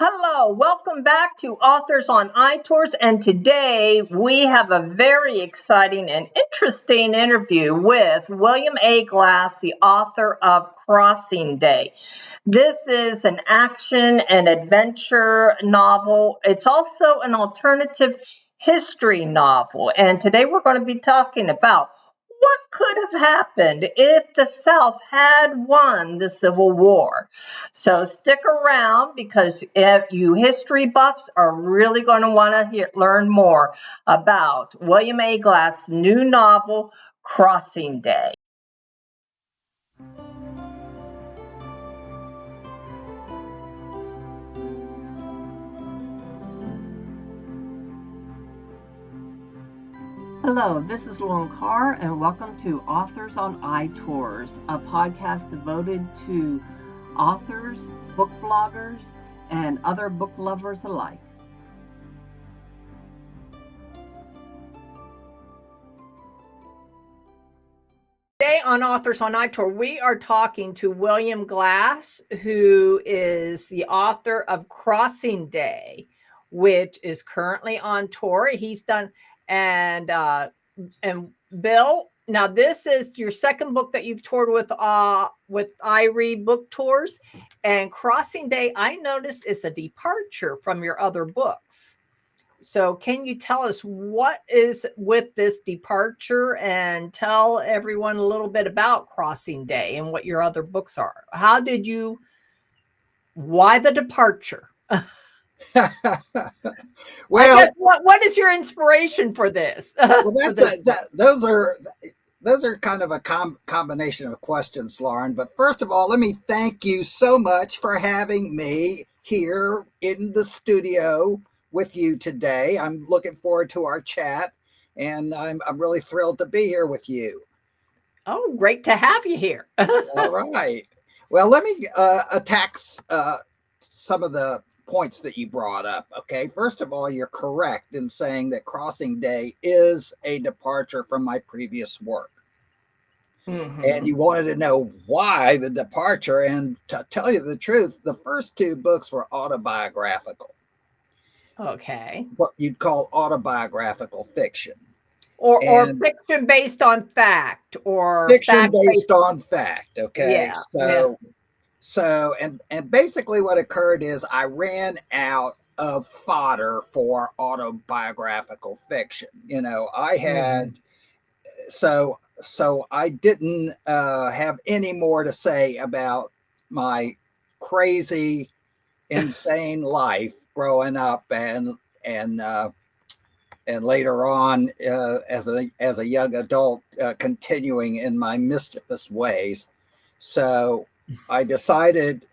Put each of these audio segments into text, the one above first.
Hello, welcome back to Authors on iTours, and today we have a very exciting and interesting interview with William A. Glass, the author of Crossing Day. This is an action and adventure novel. It's also an alternative history novel, and today we're going to be talking about what could have happened if the South had won the Civil War. So stick around because if you history buffs are really going to want to learn more about William A. Glass' new novel, Crossing Day. Hello, this is Lauren Carr, and welcome to Authors on iTours, a podcast devoted to authors, book bloggers, and other book lovers alike. Today on Authors on iTours, we are talking to William Glass, who is the author of Crossing Day, which is currently on tour. He's done, and Bill, now this is your second book that you've toured with iRead Book Tours, and Crossing Day, I noticed, is a departure from your other books. So can you tell us what is with this departure and tell everyone a little bit about Crossing Day and what your other books are? Why the departure? Well, I guess what is your inspiration for this? well those are kind of a combination of questions, Lauren. But first of all, let me thank you so much for having me here in the studio with you today. I'm looking forward to our chat, and I'm really thrilled to be here with you. Oh, great to have you here. All right. Well, let me attack some of the points that you brought up. Okay. First of all, you're correct in saying that Crossing Day is a departure from my previous work. Mm-hmm. And you wanted to know why the departure. And to tell you the truth, the first two books were autobiographical. Okay. What you'd call autobiographical fiction. Or fiction based on fact, or fiction based on fact. Okay. Yeah. So, and basically what occurred is I ran out of fodder for autobiographical fiction. You know, I had, so I didn't have any more to say about my crazy, insane life growing up and later on as a young adult, continuing in my mischievous ways. So I decided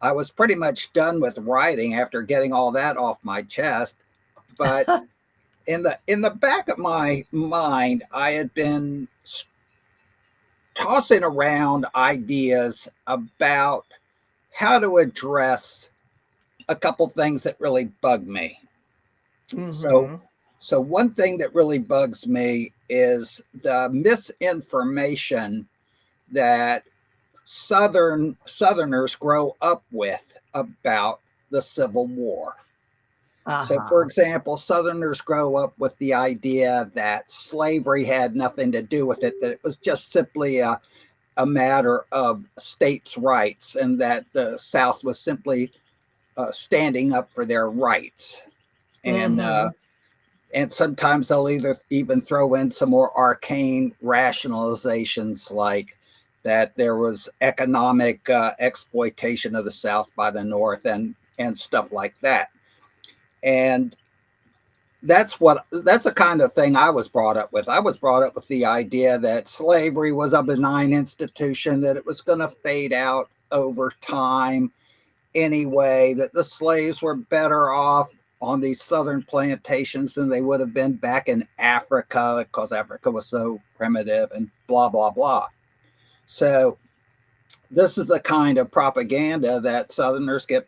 I was pretty much done with writing after getting all that off my chest. But in the back of my mind, I had been tossing around ideas about how to address a couple things that really bug me. Mm-hmm. So one thing that really bugs me is the misinformation that Southerners grow up with about the Civil War. So, for example, Southerners grow up with the idea that slavery had nothing to do with it, that it was just simply a matter of states' rights, and that the South was simply standing up for their rights. And sometimes they'll even throw in some more arcane rationalizations like that there was economic exploitation of the South by the North and stuff like that. And that's the kind of thing I was brought up with. I was brought up with the idea that slavery was a benign institution, that it was going to fade out over time anyway, that the slaves were better off on these southern plantations than they would have been back in Africa because Africa was so primitive and blah, blah, blah. So this is the kind of propaganda that Southerners get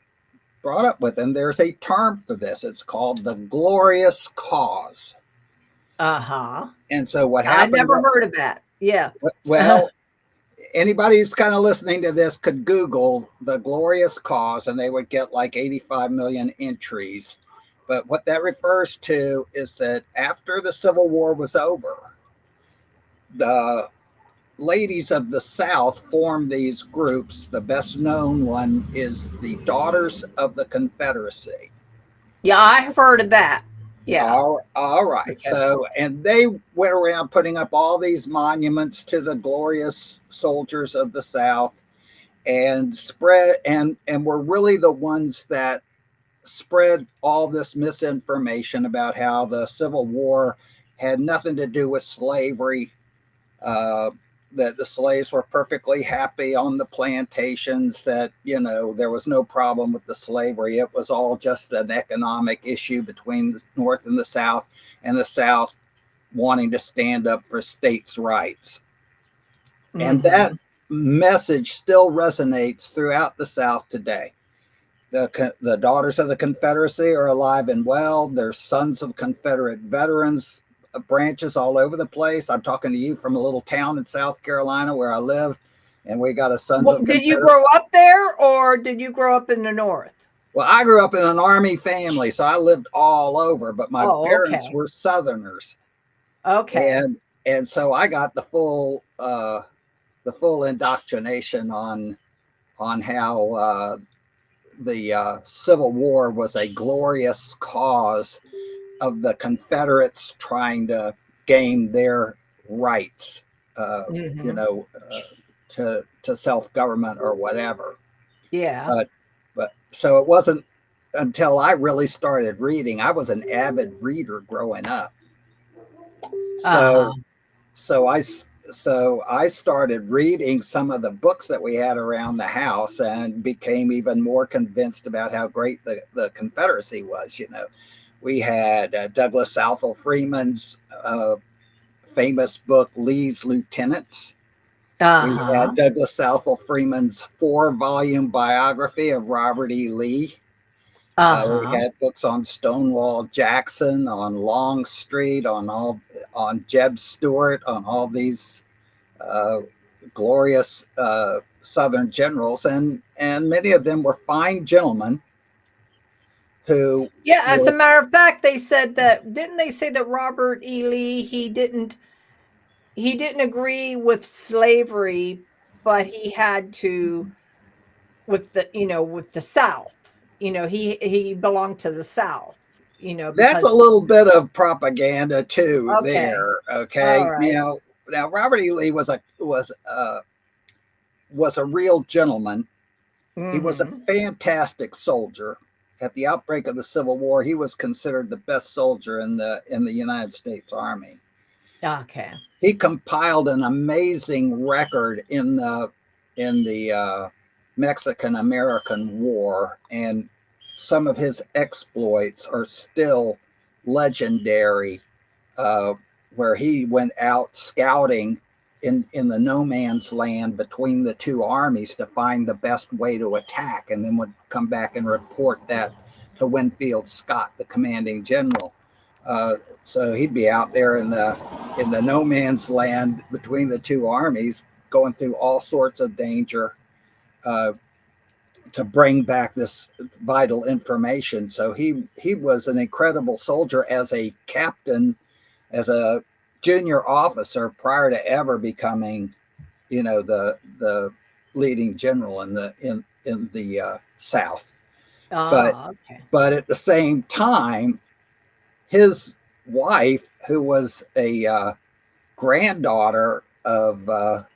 brought up with. And there's a term for this. It's called the glorious cause. Uh-huh. And so what happened... I never heard of that. Yeah. Well, anybody who's kind of listening to this could Google the glorious cause and they would get like 85 million entries. But what that refers to is that after the Civil War was over, the ladies of the South formed these groups. The best known one is the Daughters of the Confederacy. Yeah, I have heard of that. Yeah. All right. Okay. So, and they went around putting up all these monuments to the glorious soldiers of the South and spread and were really the ones that spread all this misinformation about how the Civil War had nothing to do with slavery, that the slaves were perfectly happy on the plantations, that, you know, there was no problem with the slavery. It was all just an economic issue between the North and the South wanting to stand up for states' rights. And that message still resonates throughout the South today. The Daughters of the Confederacy are alive and well. There's sons of Confederate veterans, branches all over the place. I'm talking to you from a little town in South Carolina where I live, and we got a Sons of Confederate. Did you grow up there, or did you grow up in the North? Well, I grew up in an Army family, so I lived all over, but my parents were Southerners. Okay. And so I got the full indoctrination on how the Civil War was a glorious cause of the Confederates trying to gain their rights, you know, to self-government or whatever. Yeah. But so it wasn't until I really started reading. I was an avid reader growing up. So I started reading some of the books that we had around the house and became even more convinced about how great the Confederacy was. You know, we had Douglas Southall Freeman's famous book, Lee's Lieutenants. We had Douglas Southall Freeman's 4-volume biography of Robert E. Lee. We had books on Stonewall Jackson, on Longstreet, on Jeb Stuart, on all these glorious Southern generals, and many of them were fine gentlemen who. Yeah, as a matter of fact, they said that, didn't they say that Robert E. Lee, he didn't agree with slavery, but he had to with the South. You know, he belonged to the South, you know, That's a because little bit of propaganda too okay. there. All Okay. right. Now Robert E. Lee was a real gentleman. He was a fantastic soldier. At the outbreak of the Civil War, he was considered the best soldier in the United States Army. Okay. He compiled an amazing record in the Mexican-American War, and some of his exploits are still legendary, where he went out scouting in the no man's land between the two armies to find the best way to attack, and then would come back and report that to Winfield Scott, the commanding general. So he'd be out there in the no man's land between the two armies, going through all sorts of danger to bring back this vital information. So he was an incredible soldier as a captain, as a junior officer, prior to ever becoming, you know, the leading general in the South. But at the same time, his wife, who was a granddaughter of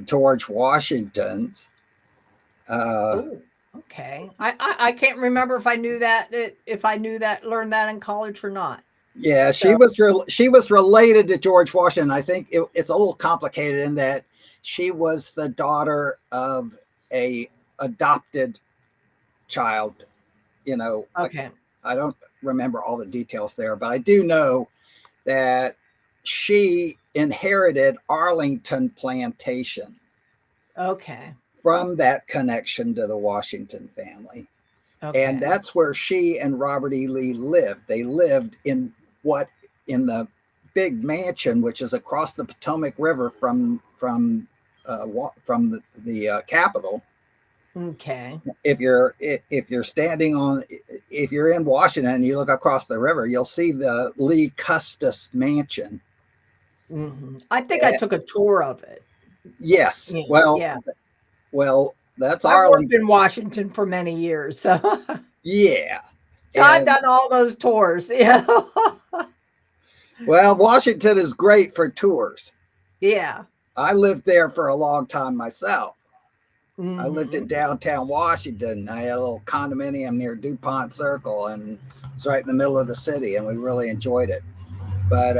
George Washington's. Okay. I can't remember if I knew that, learned that in college or not. Yeah, she was related to George Washington. I think it's a little complicated in that she was the daughter of a adopted child. You know, okay. I don't remember all the details there, but I do know that she inherited Arlington Plantation. Okay. From that connection to the Washington family. Okay. And that's where she and Robert E. Lee lived. They lived in the big mansion, which is across the Potomac River from from the Capitol. Okay. If you're standing on, if you're in Washington and you look across the river, you'll see the Lee Custis Mansion. I think I took a tour of it. Yes. Yeah. Well, Yeah. that's I worked Arlington. in Washington for many years, so Yeah. so I've And done all those tours. Yeah. well, Washington is great for tours. Yeah. I lived there for a long time myself. I lived in Hmm. downtown Washington. I had a little condominium near DuPont Circle, and it's right in the middle of the city, and we really enjoyed it. But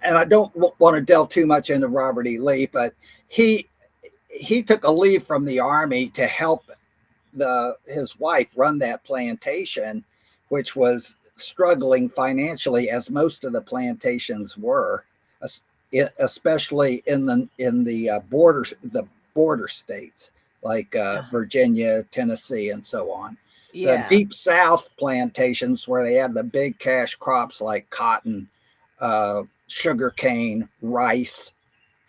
and I don't want to delve too much into Robert E. Lee, but he he took a leave from the army to help his wife run that plantation, which was struggling financially, as most of the plantations were, especially in the border states like Virginia, Tennessee, and so on. The Yeah. deep South plantations, where they had the big cash crops like cotton, sugarcane, rice.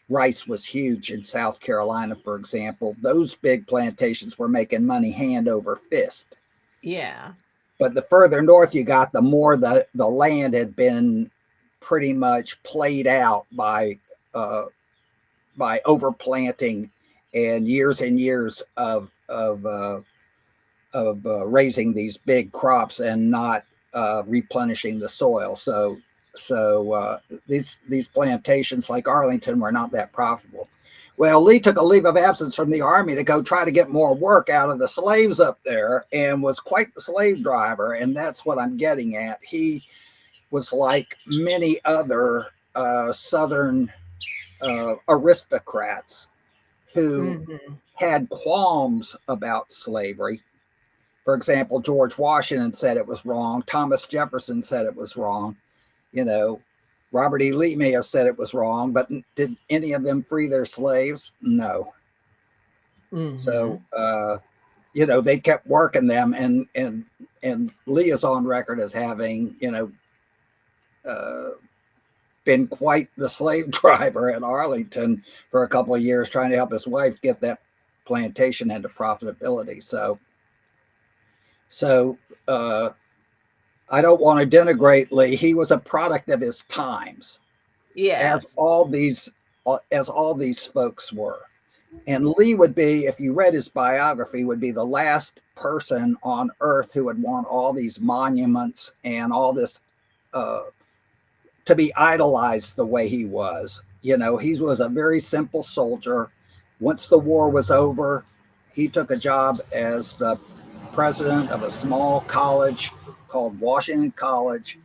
Rice was huge in South Carolina, for example. Those big plantations were making money hand over fist. Yeah. But the further north you got, the more the land had been pretty much played out by overplanting and years of raising these big crops and not replenishing the soil. So these plantations like Arlington were not that profitable. Well, Lee took a leave of absence from the army to go try to get more work out of the slaves up there, and was quite the slave driver. And that's what I'm getting at. He was like many other Southern aristocrats who Hmm. had qualms about slavery. For example, George Washington said it was wrong. Thomas Jefferson said it was wrong. You know, Robert E. Lee may have said it was wrong, but did any of them free their slaves? No. So, Hmm. they kept working them, and Lee is on record as having, uh, been quite the slave driver in Arlington for a couple of years, trying to help his wife get that plantation into profitability. So uh, I don't want to denigrate Lee. He was a product of his times, as Yes. all these folks were. And Lee would be, if you read his biography, would be the last person on earth who would want all these monuments and all this uh, to be idolized the way he was. He was a very simple soldier. Once the war was over, he took a job as the president of a small college called Washington College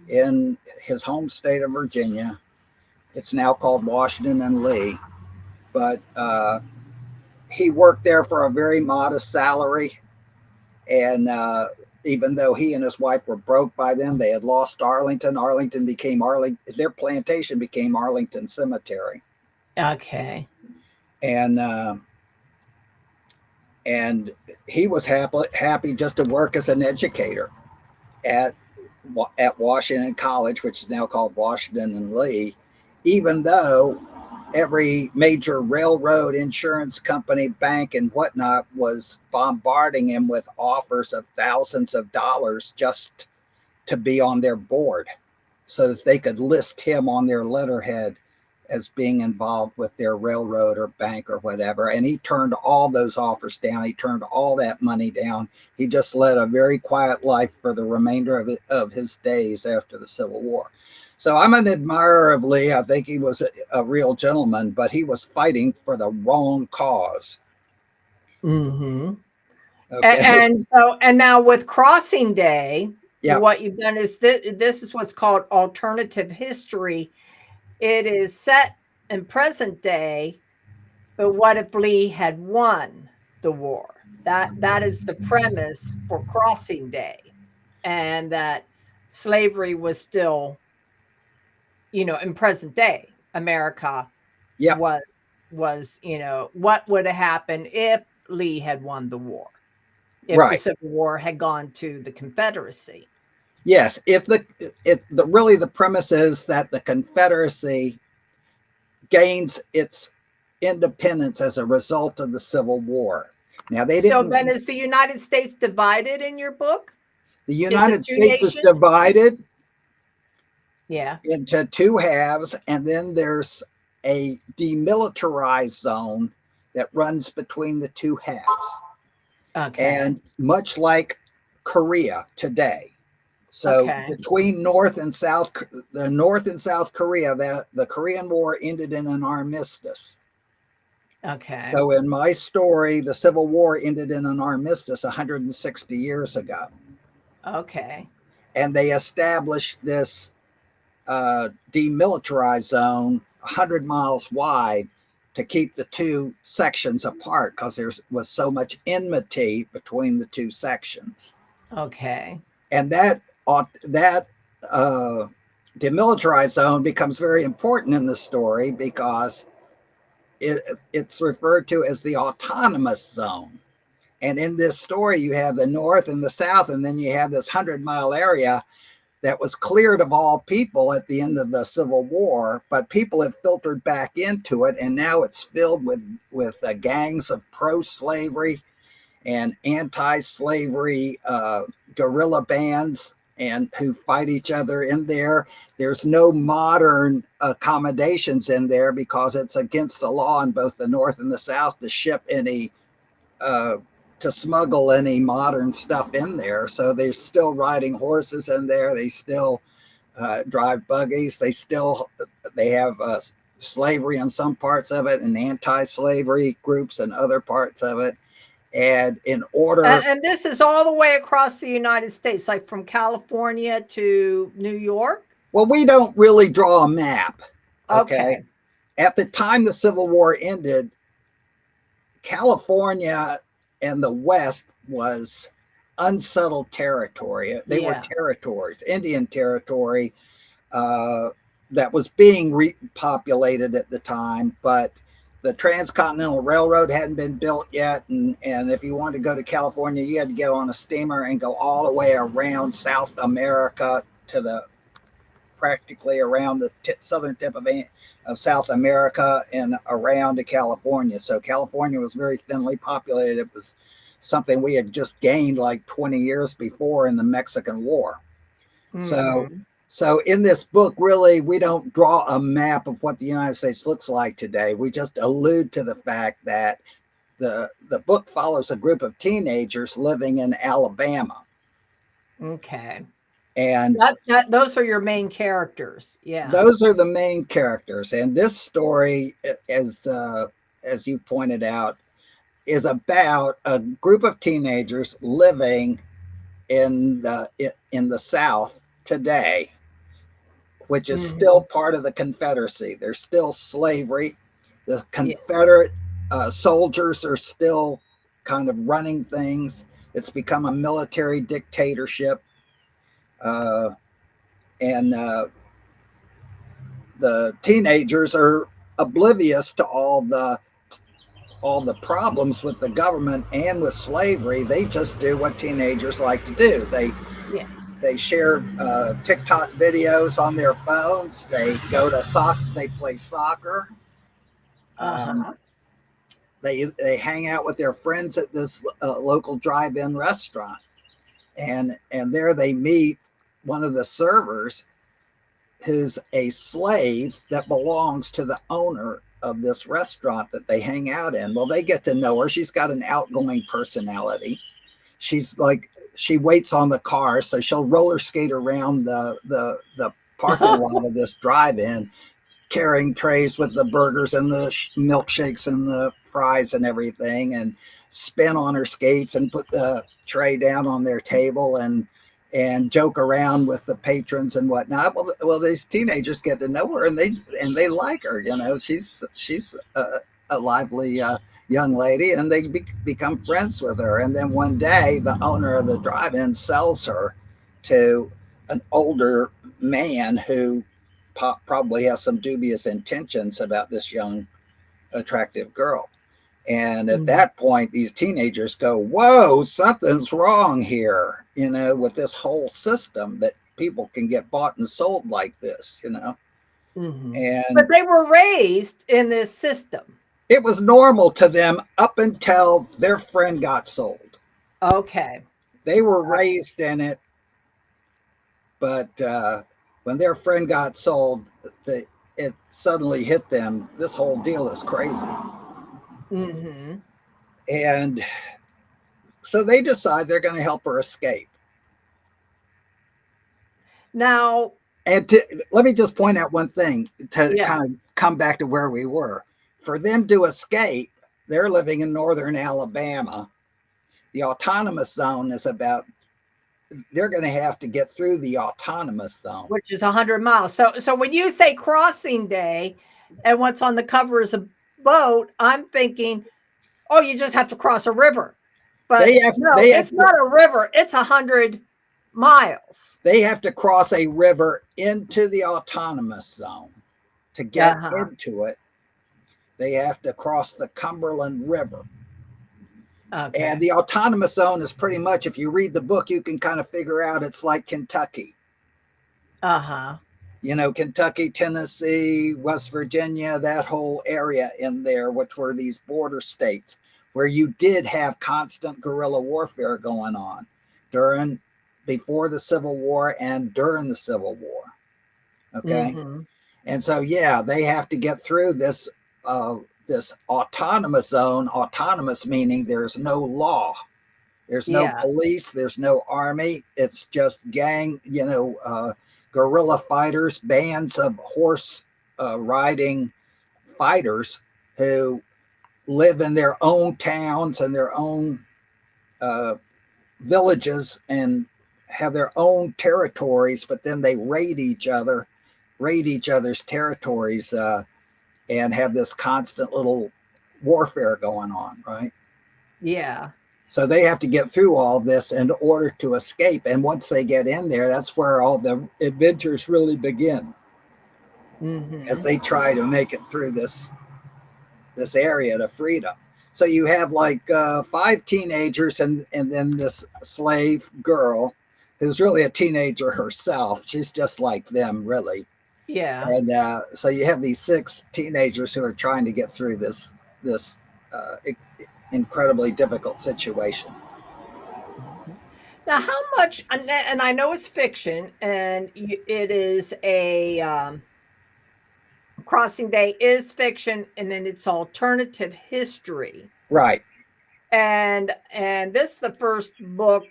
in his home state of Virginia. It's now called Washington and Lee, but he worked there for a very modest salary. And even though he and his wife were broke by then, they had lost Arlington. Arlington became Arlington. Their plantation became Arlington Cemetery, Okay. and uh, and he was happy just to work as an educator at at Washington College, which is now called Washington and Lee, even though every major railroad, insurance company, bank, and whatnot was bombarding him with offers of thousands of dollars just to be on their board so that they could list him on their letterhead as being involved with their railroad or bank or whatever. And he turned all those offers down. He turned all that money down. He just led a very quiet life for the remainder of his days after the Civil War. So I'm an admirer of Lee. I think he was a real gentleman, but he was fighting for the wrong cause. Hmm. Okay. And now with Crossing Day, Yeah. what you've done is this is what's called alternative history. It is set in present day, but what if Lee had won the war? That is the premise for Crossing Day, and that slavery was still, in present day America Yeah. was what would have happened if Lee had won the war, if the Right. Civil War had gone to the Confederacy. Yes. If the really the premise is that the Confederacy gains independence as a result of the Civil War. Now, they So didn't. then is the United States divided in your book? The Is it United two States is nations? divided Yeah. into two halves, and then there's a demilitarized zone that runs between the two halves. Okay. And much like Korea today. So Okay. between the North and South Korea, the Korean War ended in an armistice. Okay. So in my story, the Civil War ended in an armistice 160 years ago. Okay. And they established this demilitarized zone 100 miles wide to keep the two sections apart because there was so much enmity between the two sections. Okay. And that demilitarized zone becomes very important in the story because it's referred to as the autonomous zone. And in this story, you have the North and the South, and then you have this 100-mile area that was cleared of all people at the end of the Civil War, but people have filtered back into it, and now it's filled with gangs of pro-slavery and anti-slavery guerrilla bands and who fight each other in there. There's no modern accommodations in there because it's against the law in both the North and the South to ship any to smuggle any modern stuff in there. So they're still riding horses in there. They still drive buggies. They have slavery in some parts of it and anti-slavery groups in other parts of it. And in order, and this is all the way across the United States, like from California to New York. Well, we don't really draw a map. Okay. At the time the Civil War ended, California and the West was unsettled territory. They were territories, Indian territory that was being repopulated at the time, but the Transcontinental Railroad hadn't been built yet. And if you wanted to go to California, you had to get on a steamer and go all the way around South America to practically around the southern tip of South America and around to California. So California was very thinly populated. It was something we had just gained like 20 years before in the Mexican War. Mm-hmm. So in this book, really, we don't draw a map of what the United States looks like today. We just allude to the fact that the book follows a group of teenagers living in Alabama. Okay. And those are your main characters. Yeah. Those are the main characters. And this story, as you pointed out, is about a group of teenagers living in the South today, which is still part of the Confederacy. There's still slavery. The Confederate soldiers are still kind of running things. It's become a military dictatorship. And the teenagers are oblivious to all the problems with the government and with slavery. They just do what teenagers like to do. They share TikTok videos on their phones. They go to they play soccer. They hang out with their friends at this local drive-in restaurant, and there they meet one of the servers who's a slave that belongs to the owner of this restaurant that they hang out in. Well, they get to know her. She's got an outgoing personality. She waits on the car, so she'll roller skate around the parking lot of this drive-in, carrying trays with the burgers and the milkshakes and the fries and everything, and spin on her skates and put the tray down on their table and joke around with the patrons and whatnot. Well, these teenagers get to know her and they like her. You know, she's a lively young lady, and they become friends with her. And then one day, the owner of the drive-in sells her to an older man who probably has some dubious intentions about this young, attractive girl. And at that point, these teenagers go, whoa, something's wrong here, you know, with this whole system that people can get bought and sold like this, you know. But they were raised in this system. It was normal to them up until their friend got sold. Okay. They were raised in it, but when their friend got sold, it suddenly hit them. This whole deal is crazy. Mm-hmm. And so they decide they're going to help her escape. Now, And let me just point out one thing to kind of come back to where we were. For them to escape, they're living in northern Alabama. The autonomous zone is about, they're going to have to get through the autonomous zone, which is 100 miles. So when you say crossing day and what's on the cover is a boat, I'm thinking, oh, you just have to cross a river. But it's not a river. It's 100 miles. They have to cross a river into the autonomous zone. To get into it, they have to cross the Cumberland River. Okay. And the autonomous zone is pretty much, if you read the book, you can kind of figure out it's like Kentucky. You know, Kentucky, Tennessee, West Virginia, that whole area in there, which were these border states where you did have constant guerrilla warfare going on before the Civil War and during the Civil War. Okay. Mm-hmm. And so, yeah, they have to get through this autonomous zone. Autonomous meaning there's no law. There's no police. There's no army. It's just guerrilla fighters, bands of horse riding fighters who live in their own towns and their own villages and have their own territories, but then they raid each other's territories and have this constant little warfare going on, right? Yeah. So they have to get through all this in order to escape. And once they get in there, that's where all the adventures really begin. Mm-hmm. As they try to make it through this area to freedom. So you have like 5 teenagers and then this slave girl who's really a teenager herself. She's just like them, really. Yeah. And so you have these 6 teenagers who are trying to get through this incredibly difficult situation. Now, how much, and I know it's fiction and it is a Crossing Day is fiction, and then it's alternative history. Right. And this is the first book,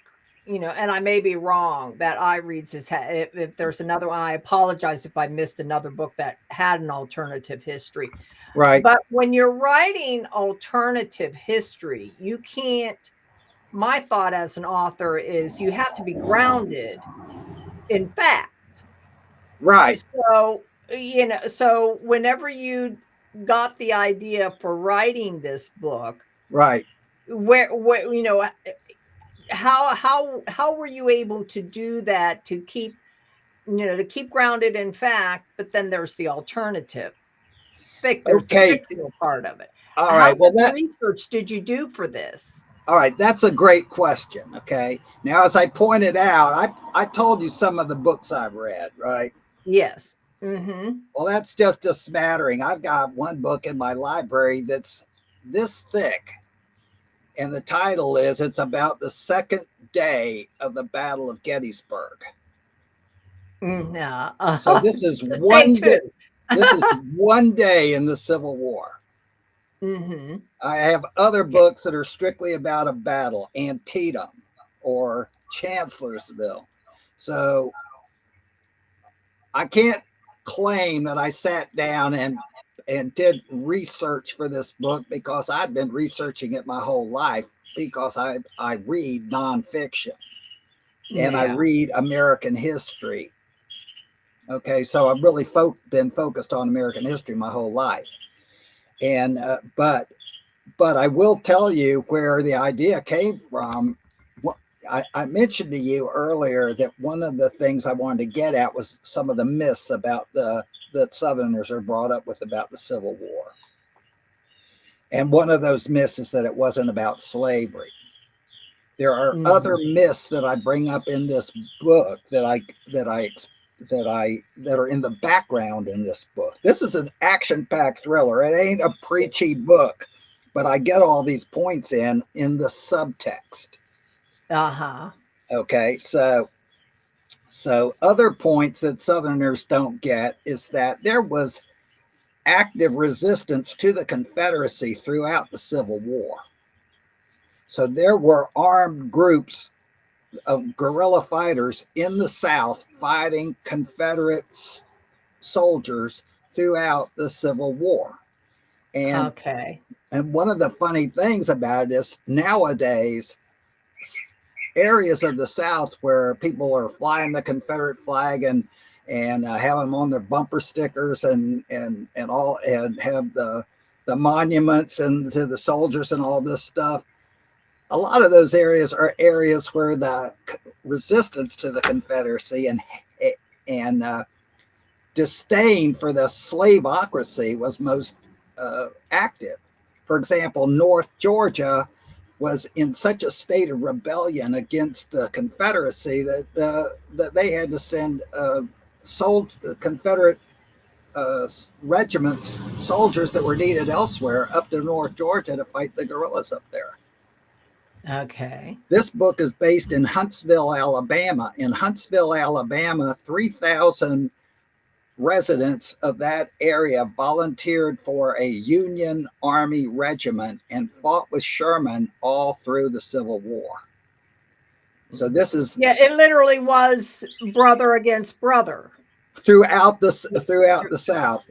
and I may be wrong, that iReads has had. If there's another one, I apologize if I missed another book that had an alternative history. Right. But when you're writing alternative history, you can't, my thought as an author is you have to be grounded in fact. Right. So whenever you got the idea for writing this book, right, where how were you able to do that to keep grounded in fact, but then there's the alternative. There's the fictional part of it. All right. How much research did you do for this? All right, that's a great question. Okay. Now, as I pointed out, I told you some of the books I've read, right? Yes. Mm-hmm. Well, that's just a smattering. I've got one book in my library that's this thick. And the title is, it's about the second day of the Battle of Gettysburg. No. So this is one day. This is one day in the Civil War. Mm-hmm. I have other books that are strictly about a battle, Antietam or Chancellorsville. So I can't claim that I sat down and did research for this book, because I've been researching it my whole life, because I read nonfiction and I read American history. Okay, so I've really been focused on American history my whole life. And but I will tell you where the idea came from. I mentioned to you earlier that one of the things I wanted to get at was some of the myths about that Southerners are brought up with about the Civil War. And one of those myths is that it wasn't about slavery. There are other myths that I bring up in this book that that are in the background in this book. This is an action-packed thriller. It ain't a preachy book, but I get all these points in the subtext. Okay, so other points that Southerners don't get is that there was active resistance to the Confederacy throughout the Civil War. So there were armed groups of guerrilla fighters in the South fighting Confederate soldiers throughout the Civil War. And one of the funny things about it is nowadays, areas of the South where people are flying the Confederate flag and have them on their bumper stickers and all, and have the monuments and to the soldiers and all this stuff. A lot of those areas are areas where the resistance to the Confederacy and disdain for the slaveocracy was most active. For example, North Georgia was in such a state of rebellion against the Confederacy that they had to send Confederate regiments, soldiers that were needed elsewhere, up to North Georgia to fight the guerrillas up there. Okay. This book is based in Huntsville, Alabama. In Huntsville, Alabama, 3,000 residents of that area volunteered for a Union Army regiment and fought with Sherman all through the Civil War. So this is... Yeah, it literally was brother against brother. Throughout the South.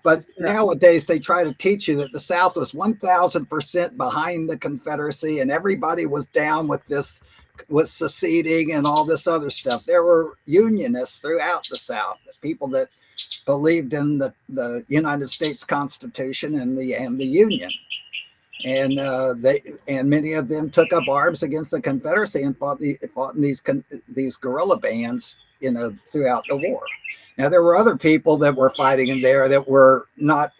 But nowadays they try to teach you that the South was 1,000% behind the Confederacy and everybody was down with this, with seceding and all this other stuff. There were Unionists throughout the South, people that believed in the United States Constitution and the Union. And many of them took up arms against the Confederacy and fought in these guerrilla bands, throughout the war. Now, there were other people that were fighting in there that were not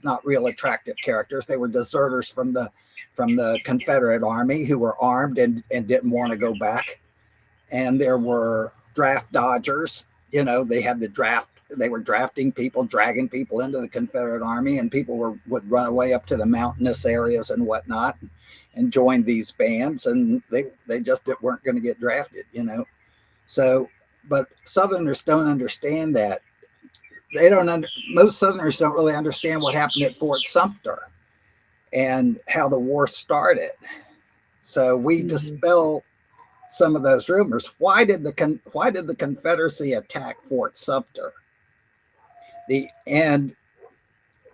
not real attractive characters. They were deserters from the Confederate Army who were armed and didn't want to go back. And there were draft dodgers. They had the draft. They were drafting people, dragging people into the Confederate Army, and people would run away up to the mountainous areas and whatnot and join these bands, and they just weren't going to get drafted, So, but Southerners don't understand that. Most Southerners don't really understand what happened at Fort Sumter and how the war started. So we dispel some of those rumors. Why did the Confederacy attack Fort Sumter?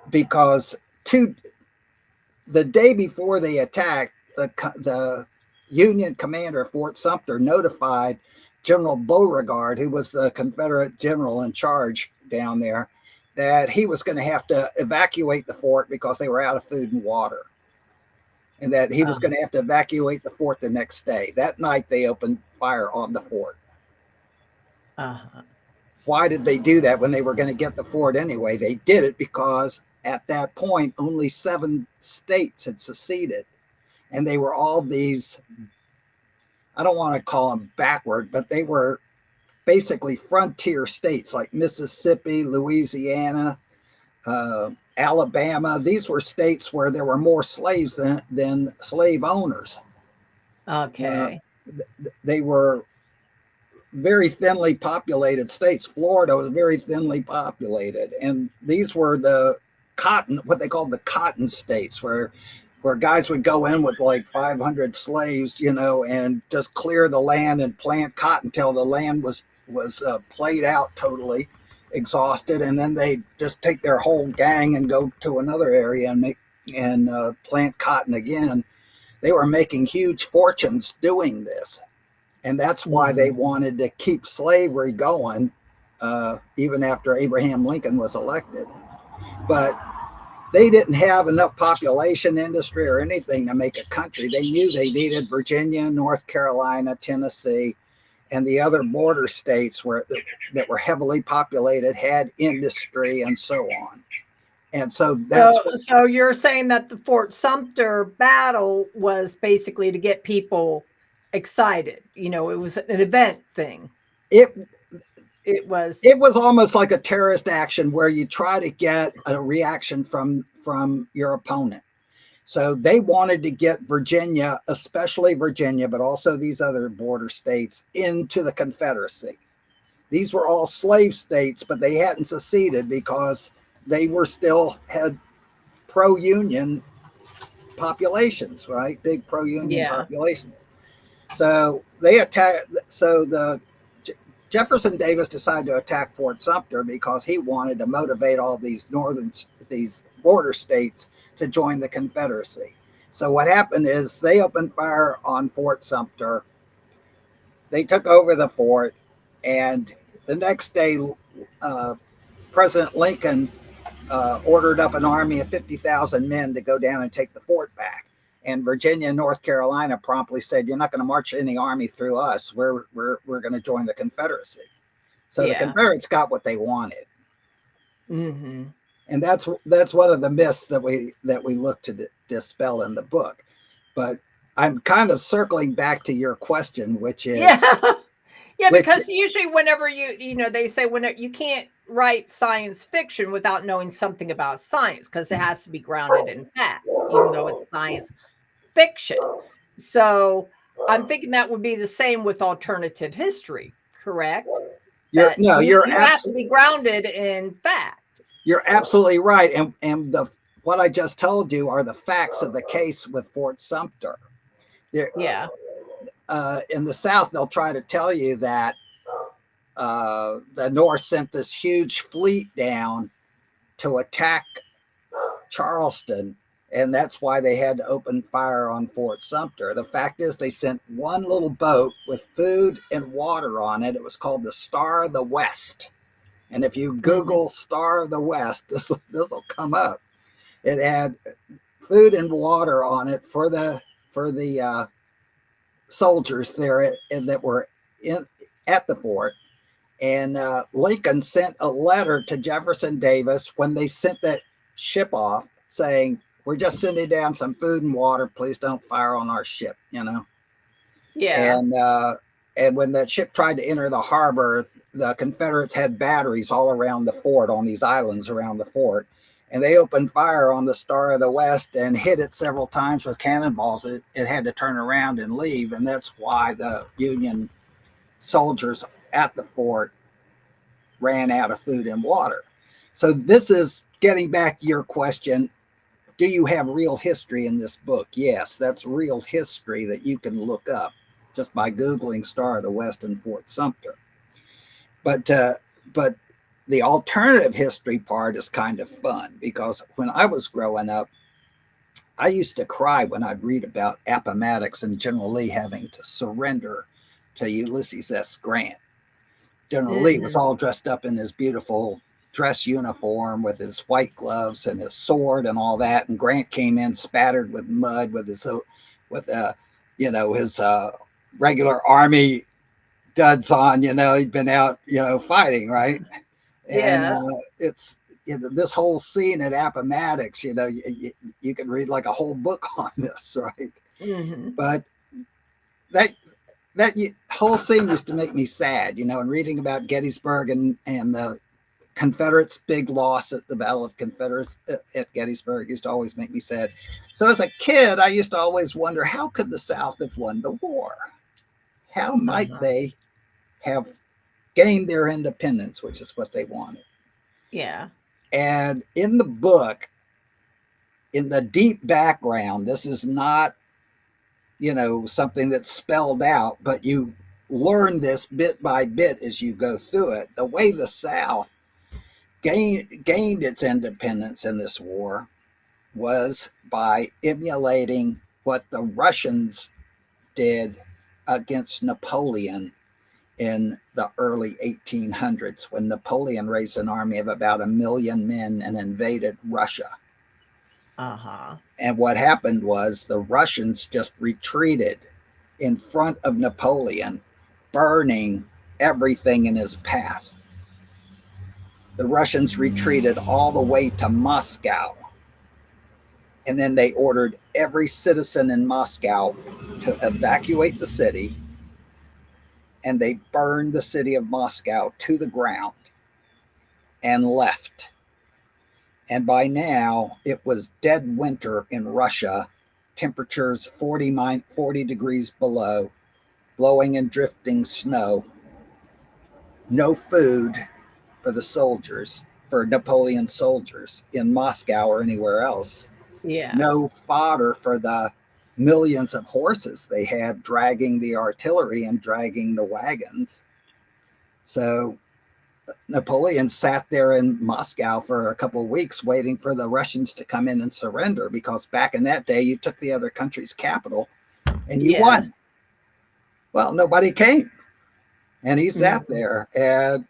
Because the day before they attacked, the Union commander of Fort Sumter notified General Beauregard, who was the Confederate general in charge down there, that he was going to have to evacuate the fort because they were out of food and water, and that he was going to have to evacuate the fort the next day. That night, they opened fire on the fort. Why did they do that when they were going to get the fort anyway? They did it because at that point, only 7 states had seceded, and they were all these, I don't want to call them backward, but they were basically frontier states like Mississippi, Louisiana, Alabama. These were states where there were more slaves than slave owners. Okay. They were very thinly populated states. Florida was very thinly populated. And these were what they called the cotton states, where guys would go in with like 500 slaves, and just clear the land and plant cotton till the land was played out, totally exhausted, and then they just take their whole gang and go to another area and plant cotton again. They were making huge fortunes doing this, and that's why they wanted to keep slavery going, even after Abraham Lincoln was elected. But they didn't have enough population, industry, or anything to make a country. They knew they needed Virginia, North Carolina, Tennessee, and the other border states that were heavily populated, had industry, and so on. And so so you're saying that the Fort Sumter battle was basically to get people excited. It was an event thing. it was almost like a terrorist action where you try to get a reaction from your opponent. So they wanted to get Virginia, especially Virginia, but also these other border states, into the Confederacy. These were all slave states, but they hadn't seceded because they were still had pro-union populations, right? Big pro-union populations. So they attacked. So the Jefferson Davis decided to attack Fort Sumter because he wanted to motivate all these border states to join the Confederacy. So what happened is they opened fire on Fort Sumter. They took over the fort, and the next day, President Lincoln ordered up an army of 50,000 men to go down and take the fort back. And Virginia and North Carolina promptly said, "You're not going to march any army through us. We're going to join the Confederacy." So the Confederates got what they wanted. Mm-hmm. And that's one of the myths that we look to dispel in the book. But I'm kind of circling back to your question, which is because usually whenever they say whenever you can't write science fiction without knowing something about science, because it has to be grounded in fact, even though it's science fiction. So I'm thinking that would be the same with alternative history, correct? You have to be grounded in fact. You're absolutely right. And what I just told you are the facts of the case with Fort Sumter. In the South, they'll try to tell you that the North sent this huge fleet down to attack Charleston, and that's why they had to open fire on Fort Sumter. The fact is they sent one little boat with food and water on it. It was called the Star of the West. And if you Google Star of the West, this will come up. It had food and water on it for the soldiers there that were at the fort. And Lincoln sent a letter to Jefferson Davis when they sent that ship off, saying, "We're just sending down some food and water. Please don't fire on our ship." Yeah. And when that ship tried to enter the harbor, the Confederates had batteries all around the fort, on these islands around the fort, and they opened fire on the Star of the West and hit it several times with cannonballs. It had to turn around and leave, and that's why the Union soldiers at the fort ran out of food and water. So this is getting back to your question. Do you have real history in this book? Yes, that's real history that you can look up just by Googling Star of the West and Fort Sumter. But the alternative history part is kind of fun, because when I was growing up, I used to cry when I'd read about Appomattox and General Lee having to surrender to Ulysses S. Grant. General Lee was all dressed up in his beautiful dress uniform with his white gloves and his sword and all that, and Grant came in spattered with mud with his regular army duds on. He'd been out fighting, right? Yes. And it's this whole scene at Appomattox, you can read like a whole book on this, right? But that whole scene used to make me sad, and reading about Gettysburg and the Confederates' big loss at the Battle of Confederates at Gettysburg used to always make me sad. So as a kid, I used to always wonder, how could the South have won the war? How might they have gained their independence, which is what they wanted? Yeah. And in the book, in the deep background, this is not, something that's spelled out, but you learn this bit by bit as you go through it. The way the South gained its independence in this war was by emulating what the Russians did against Napoleon in the early 1800s, when Napoleon raised an army of about 1 million men and invaded Russia. And what happened was the Russians just retreated in front of Napoleon, burning everything in his path. The Russians retreated all the way to Moscow. And then they ordered every citizen in Moscow to evacuate the city and they burned the city of Moscow to the ground and left. And by now, it was dead winter in Russia, temperatures 40 degrees below, blowing and drifting snow, no food for the soldiers, for Napoleon's soldiers in Moscow or anywhere else. Yes. No fodder for the millions of horses they had dragging the artillery and dragging the wagons. So Napoleon sat there in Moscow for a couple of weeks waiting for the Russians to come in and surrender, because back in that day, you took the other country's capital and you won. Well, nobody came. And he sat there, and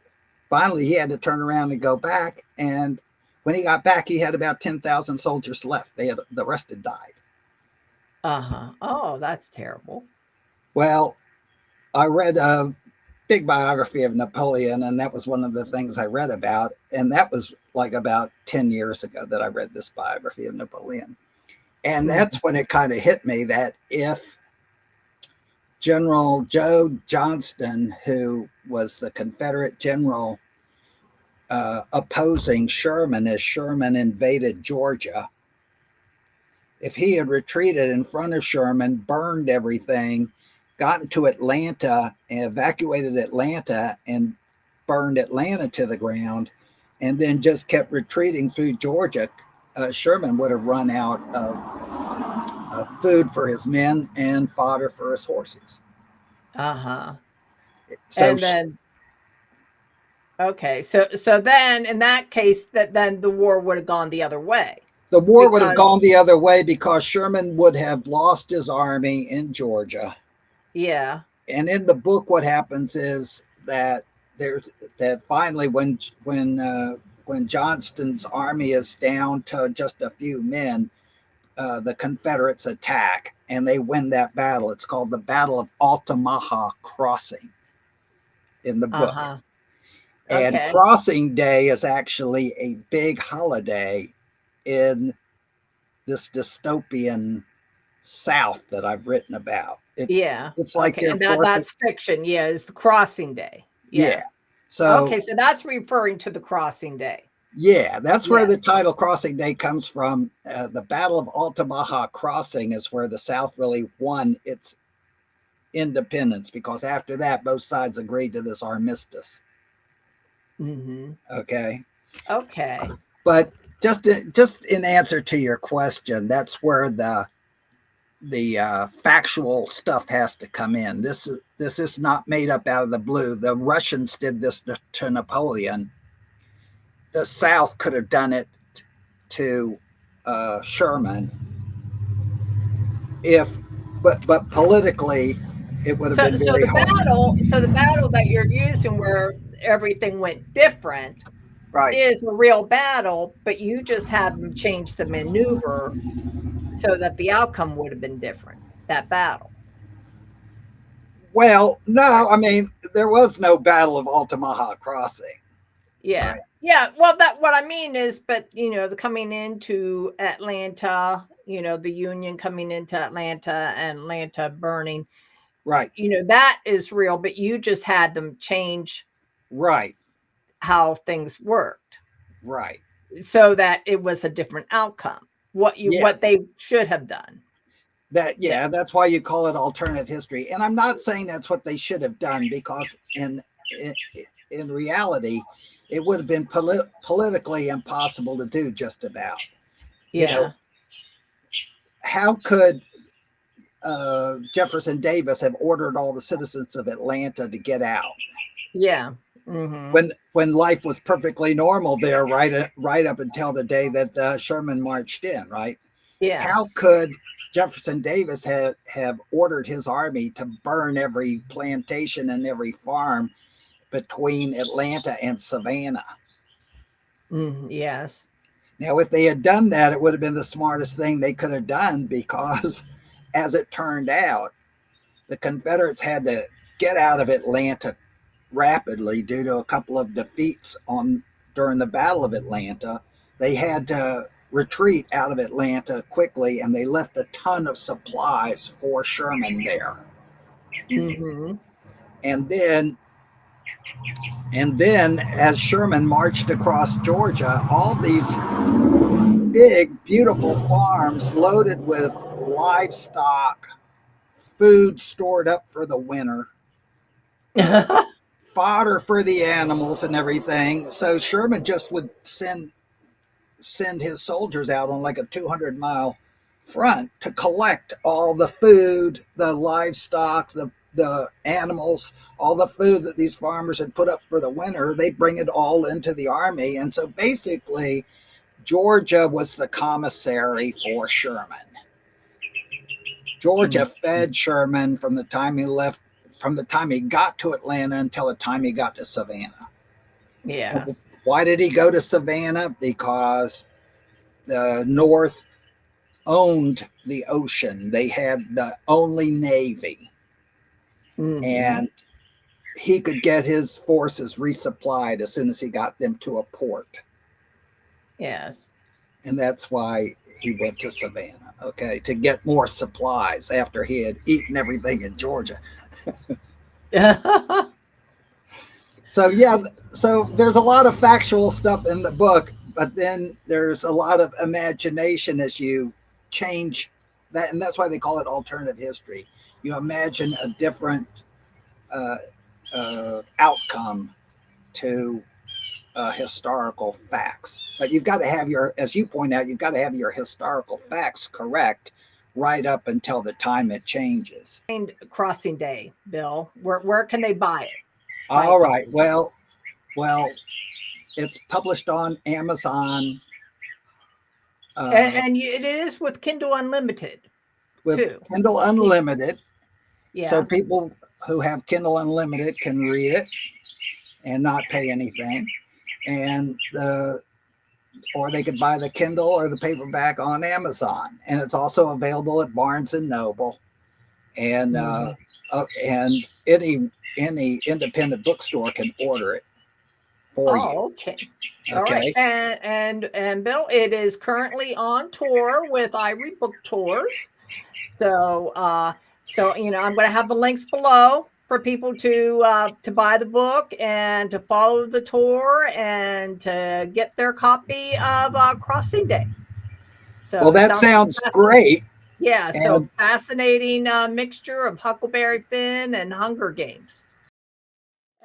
finally he had to turn around and go back. And when he got back, he had about 10,000 soldiers left. The rest had died. Oh, that's terrible. Well, I read a big biography of Napoleon, and that was one of the things I read about. And that was like about 10 years ago that I read this biography of Napoleon. And that's when it kind of hit me that if General Joe Johnston, who was the Confederate general opposing Sherman as Sherman invaded Georgia, if he had retreated in front of Sherman, burned everything, gotten to Atlanta, evacuated Atlanta, and burned Atlanta to the ground, and then just kept retreating through Georgia, Sherman would have run out of food for his men and fodder for his horses. So and then, okay, so then in that case, then the war would have gone the other way. The war would have gone the other way because Sherman would have lost his army in Georgia. Yeah. And in the book, what happens is that finally when Johnston's army is down to just a few men, the Confederates attack and they win that battle. It's called the Battle of Altamaha Crossing in the book. And Crossing Day is actually a big holiday in this dystopian South that I've written about. It's like and that's fiction. Yeah, is the Crossing Day. Yeah. So so that's referring to the Crossing Day. Yeah, that's where the title Crossing Day comes from. The Battle of Altamaha Crossing is where the South really won its independence, because after that, both sides agreed to this armistice. Okay. But just in answer to your question, that's where the factual stuff has to come in. This is not made up out of the blue. The Russians did this to Napoleon. The South could have done it to Sherman, but politically it would have been very hard. So the battle that you're using, where everything went different, is a real battle, but you just had them change the maneuver so that the outcome would have been different. That battle. Well, no, I mean, there was no Battle of Altamaha Crossing. Yeah. Right. Yeah. Well, what I mean is, but the coming into Atlanta, the Union coming into Atlanta and Atlanta burning. Right. That is real, but you just had them change how things worked. Right. So that it was a different outcome. What they should have done. That's why you call it alternative history. And I'm not saying that's what they should have done, because in reality, it would have been politically impossible to do just about. How could Jefferson Davis have ordered all the citizens of Atlanta to get out? Yeah. When life was perfectly normal there, right up until the day that Sherman marched in, right? Yeah. How could Jefferson Davis have ordered his army to burn every plantation and every farm between Atlanta and Savannah? Yes. Now, if they had done that, it would have been the smartest thing they could have done, because as it turned out, the Confederates had to get out of Atlanta rapidly due to a couple of defeats during the Battle of Atlanta. They had to retreat out of Atlanta quickly, and they left a ton of supplies for Sherman there. And then as Sherman marched across Georgia, all these big, beautiful farms loaded with livestock, food stored up for the winter, fodder for the animals and everything. So Sherman just would send his soldiers out on like a 200-mile front to collect all the food, the livestock, the animals, all the food that these farmers had put up for the winter. They'd bring it all into the army. And so basically, Georgia was the commissary for Sherman. Georgia fed Sherman from the time he left, from the time he got to Atlanta until the time he got to Savannah. Yes. Why did he go to Savannah? Because the North owned the ocean. They had the only navy. And he could get his forces resupplied as soon as he got them to a port. Yes. And that's why he went to Savannah, okay, to get more supplies after he had eaten everything in Georgia. So, yeah, so there's a lot of factual stuff in the book, but then there's a lot of imagination as you change that. And that's why they call it alternative history. You imagine a different outcome to historical facts. But you've got to have your, as you point out, you've got to have your historical facts correct right up until the time it changes. Crossing Day, Bill, where can they buy it? All right. Well, it's published on Amazon. And it is with Kindle Unlimited. With too. Kindle Unlimited. Yeah. So people who have Kindle Unlimited can read it and not pay anything. And or they could buy the Kindle or the paperback on Amazon. And it's also available at Barnes and Noble. And any independent bookstore can order it for you. Okay. All right. And Bill, it is currently on tour with Ivory Book Tours. So I'm going to have the links below for people to buy the book and to follow the tour and to get their copy of Crossing Day. So well, that sounds great. Yeah. So fascinating mixture of Huckleberry Finn and Hunger Games.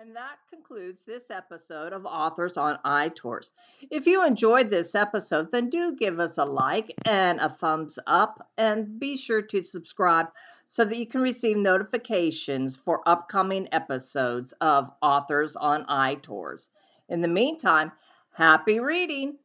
And that concludes this episode of Authors on iTours. If you enjoyed this episode, then do give us a like and a thumbs up, and be sure to subscribe so that you can receive notifications for upcoming episodes of Authors on iTours. In the meantime, happy reading!